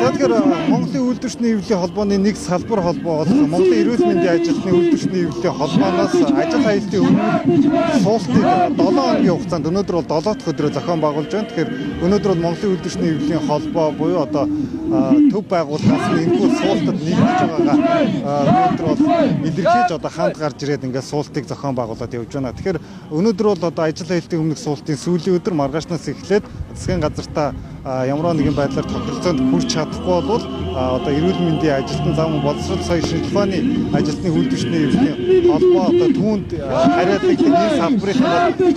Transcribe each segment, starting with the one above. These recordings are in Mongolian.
Тэгэхээр Монголын үйлдвэрчний хэвлэлийн холбооны нэг салбар холбоо болох Монголын эрүүл мэндийн ажилтны үйлдвэрчний хэвлэлийн холбооноос ажил хаялтын өмнөх суултыг 7 хоногийн хугацаанд өнөөдөр бол 7 дахь өдрөө зохион байгуулж байна. Тэгэхээр өнөөдөр бол Монголын үйлдвэрчний хэвлэлийн холбоо буюу одоо төв байгууллагаас энэхүү суултад нэгдэж байгаагаа өнөөдөр бол илэрхийлж одоо хамт гарч ирээд ингээд суултыг зохион байгуулад явж байна. Тэгэхээр өнөөдөр бол одоо ажил хаялтын өмнөх суултын сүүлийн өдөр маргаашнаас эхлээд засгийн газартаа ямар нэгэн байдлаар тохиролцоонд хүрч чадахгүй бол одоо эрүүл мэндийн ажилтан зам боловсрол соёлын шинжилгээ ухааны ажилтны үйлдвэрчний хэвлэлийн холбоо одоо түүнд хариуцлагатай энэ салбарын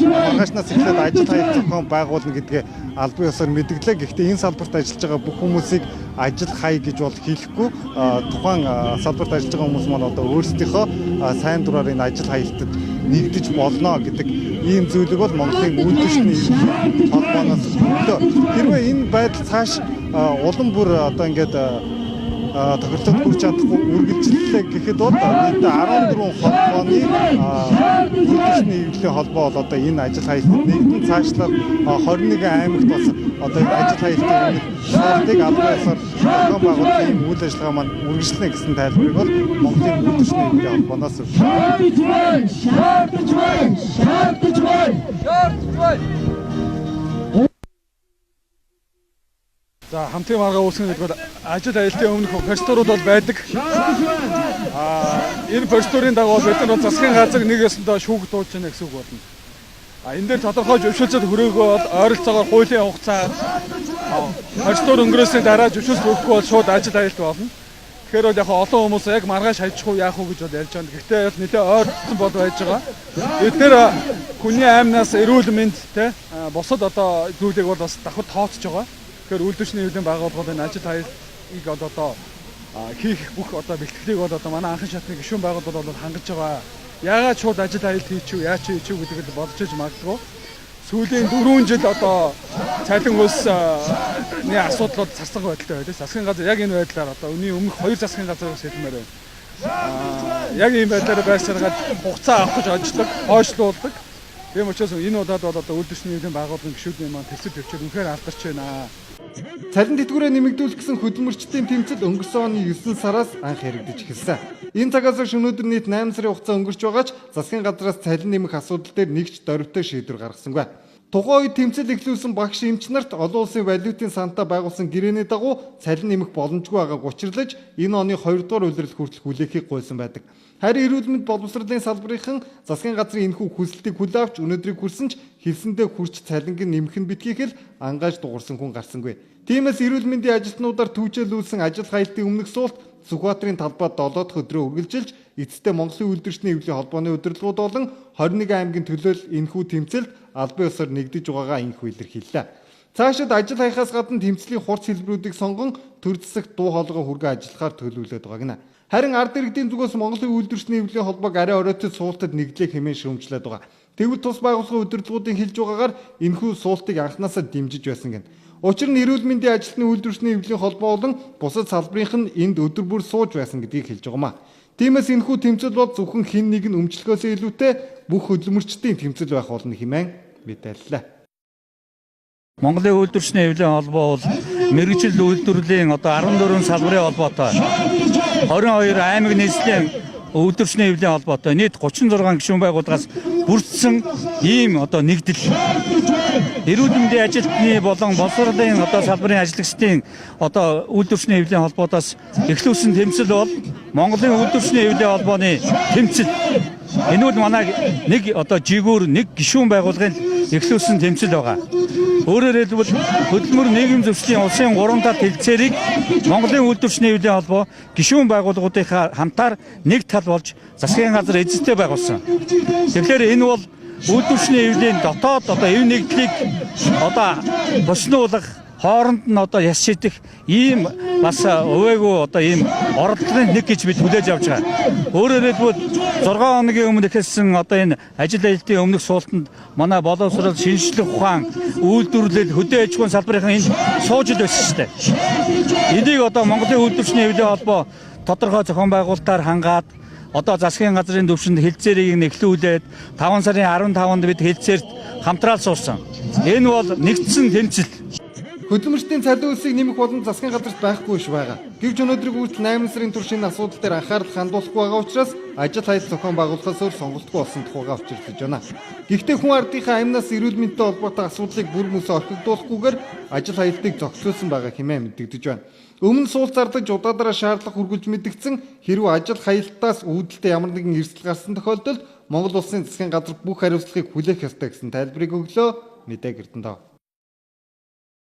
маргаашнаас эхлээд ажил хаялт зохион байгуулна гэдгээ албан ёсоор мэдгэлээ. Гэхдээ энэ салбарт ажиллаж байгаа бүх хүмүүсийг ажил хай гэж бол хэлэхгүй. Тухайн салбарт ажиллаж байгаа хүмүүс маань одоо өөрсдийнхөө сайн дураар энэ ажил хаялтад нэгдэж болно гэдэг ийм зүйлийг бол Монголын үйлдвэрчний холбооноос төлөө. Хэрвээ энэ байдал цааш улам бүр одоо ингээд тохиролцоонд хүрч чадахгүй үргэлжлэлээ гэхэд бол нийт 14 холбооны үйлдвэрчний хэвлэлийн холбоо бол одоо энэ ажил хаялтанд нэгдэн цаашлаад 21 аймагт бас одоо энэ ажил хаялтын өмнөх суултыг албан ёсоор зохион байгуулах ийм үйл ажиллагаа маань үргэлжлэнэ гэсэн тайлбарыг бол Монголын үйлдвэрчний хэвлэлийн холбооноос За хамтын маргаа үүсгэх гэдэг бол ажил хаялтын өмнөх процедурууд бол байдаг. Энэ процедурын дагуу бид нар засгийн газар нэг ёсондоо шүүх дуулж байна гэсэн үг болно. Энэ дээр тодорхой зөвшөөрлөд хүрээгүй бол ойролцоогоор хуулийн хугацаа процедур өнгөрөөсний дараа зөвшөөрөл өгөхгүй бол шууд ажил хаялт болно. Тэгэхээр бол яг олон хүмүүс яг маргааш хайчих уу яах уу гэж бол ярьж байгаа. Гэхдээ нэлээ ойролцсон бол байж байгаа. Эдгээр хүний аймнаас эрүүл мэнд те бусад одоо зүйлийг бол бас давхар тооцож байгаа. Тэгэхээр үйлдвэрчний хэвлэлийн байгууллагын ажил хаялтыг одоо хийх бүх одоо бэлтгэлийг бол одоо манай анхан шатны гишүүн байгууллагууд бол хангаж байгаа. Яагаад шууд ажил хаялт хийчихв, яаж хийчихв гэдэгт бодож иж магадгүй. Сүүлийн 4 жил одоо цалин хөлсний асуудал бол царцсан байдалтай байлаа. Засгийн газар яг энэ байдлаар одоо өнөө өмнөх 2 засгийн газраас хэлмээр байна. Яг энэ байдлаар байсаргаад хугацаа авах гэж ажилладаг, хойшлуулдаг. Тийм учраас энэ удаад бол одоо үйлдвэрчний хэвлэлийн байгууллагын гишүүдийн маань төсөл төвчээр үнэхээр алдарч байна. Цалин тэтгэврээ нэмэгдүүлэх гэсэн хөдөлмөрчдийн тэмцэл өнгөрсөн оны 9 сараас анх хэрэгдэж эхэлсэн. Энэ цагаас хойш өнөөдөр нийт 8 сарын хугацаа өнгөрч байгаа ч засгийн газраас цалин нэмэх асуудал дээр нэгч дорвитой шийдвэр гаргасангүй. Тухайн үед тэмцэл эхлүүлсэн багш эмч нарт олон улсын валютын сантаа байгуулсан гэрээний дагуу цалин нэмэх боломжгүй байгааг учирлаж энэ оны 2 дугаар улирал хүртэл хүлээхийг гуйсан байдаг. Харин эрүүл мэнд боловсролын салбарынхан засгийн газрын энэхүү хүсэлтийг хүлээн авч өнөөдрийг хүрсэн ч хэлсэндээ хүрч цалинг нэмэх нь битгийх л ангаж дуурсан хүн гарсангүй. Тиймээс эрүүл мэндийн ажилтнуудаар түүжээлүүлсэн ажил хаялтын өмнөх суулт Сүхбаатарын талбайд 7 дахь өдрөө үргэлжилж эцэстээ Монголын үйлдвэрчний хэвлэлийн холбооны удирдлагууд болон 21 аймгийн төлөөлөл энэхүү тэмцэлд албан ёсоор нэгдэж байгаагаа энэхүү илэрхийллээ. Цаашид ажил хаяхаас гадна тэмцлийн хурц хэлбэрүүдийг сонгон төр засагт дуу хоолойгоо хүргэн ажиллахаар төлөвлөд байгааг нь. Харин ард иргэдийн зүгээс Монголын үйлдвэрчний хэвлэлийн холбоог арай оройтод суултад нэгдлэх хэмээн шүүмжлээд байгаа. Тэгвэл тус байгууллагын удирдлагуудын хэлж байгаагаар энэхүү суултыг анхнаасаа дэмжиж байсан гэнэ. Учир нь эрүүл мэндийн ажилтны үйлдвэрчний хэвлэлийн холбоо болон бусад салбарынх нь энд өдөр бүр сууж байсан гэдгийг хэлж байгаамаа. Тиймээс энэхүү тэмцэл бол зөвхөн хэн нэг нь өмчлөхөөс илүүтэй бүх хөдөлмөрчдийн тэмцэл байх болно хэмээн мэдээллээ. Монголын үйлдвэрчний хэвлэлийн холбоо бол мэргэжил үйлдвэрлэлийн одоо 14 салбарын холбоотой 22 аймаг нийслэлийн үйлдвэрчний хэвлэлийн холбоотой нийт 36 гишүүн байгууллагаас бүрдсэн ийм одоо нэгдэл эрүүл мэндийн ажилтны болон боловсролын одоо салбарын ажиллагчдын одоо үйлдвэрчний хэвлэлийн холбоотоос эхлүүлсэн тэмцэл бол Монголын үйлдвэрчний хэвлэлийн холбооны тэмцэл. Энэ бол манай нэг одоо жигүүр нэг гишүүн байгууллагын эхлүүлсэн тэмцэл байгаа. Өөрөөр хэлбэл хөдөлмөр нийгэм зөвшлийн улсын 3 талт хэлцээрийг Монголын үйлдвэрчний хэвлэлийн холбоо гишүүн байгууллагуудынхаа хамтаар нэг тал болж засгийн газар эзэнтэй байгуулсан. Тэгэхээр энэ бол үйлдвэрчний хэвлэлийн дотоод одоо эв нэгдлийг одоо боснуулах хооронд нь одоо яс шидэх ийм бас өвөөгөө одоо ийм оролдлогын нэг гэж бид хүлээж авч байгаа. Өөрөөр хэлбэл 6 хоногийн өмнө эхэлсэн одоо энэ ажил хаялтын өмнөх суултанд манай боловсрол шинжлэх ухаан үйлдвэрлэл хөдөө аж ахуйн салбарын энэ суужил байсан шүү дээ. Энийг одоо Монголын үйлдвэрчний хэвлэлийн холбоо тодорхой зохион байгуулалтаар хангаад одоо засгийн газрын төвшөнд хэлцээрийг нэхлүүлээд 5 сарын 15-нд бид хэлцээрт хамтраад суулсан. Энэ бол нэгдсэн тэмцэл. Хөдөлмөрчдийн цалин үлсийг нэмэх болон засгийн газарт байхгүй ш байгаа. Гэвч өнөөдрийг үүсэл 8 сарын туршийн асуудал дээр анхаарал хандуулахгүй байгаа учраас ажил хайц зохион байгуулахаас өөр сонголтгүй болсон тухайга учирлаж байна. Гэхдээ хүн ардынхаа амнаас эрүүл мэндтэй холбоотой асуудлыг бүр мөс орхигдуулахгүйгээр ажил хаялтыг зохицуулсан байгаа хэмээн мэдэгдэж байна. Өмнө суул зардагч удаадараа шаардлага хүргэж мэдгдсэн хэрвээ ажил хаялтаас үүдэлтэй ямар нэгэн эрсдэл гарсан тохиолдолд Монгол улсын засгийн газар бүх хариуцлагыг хүлээх ёстой гэсэн тайлбарыг өглөө. Мэдээ Эрдэнэт.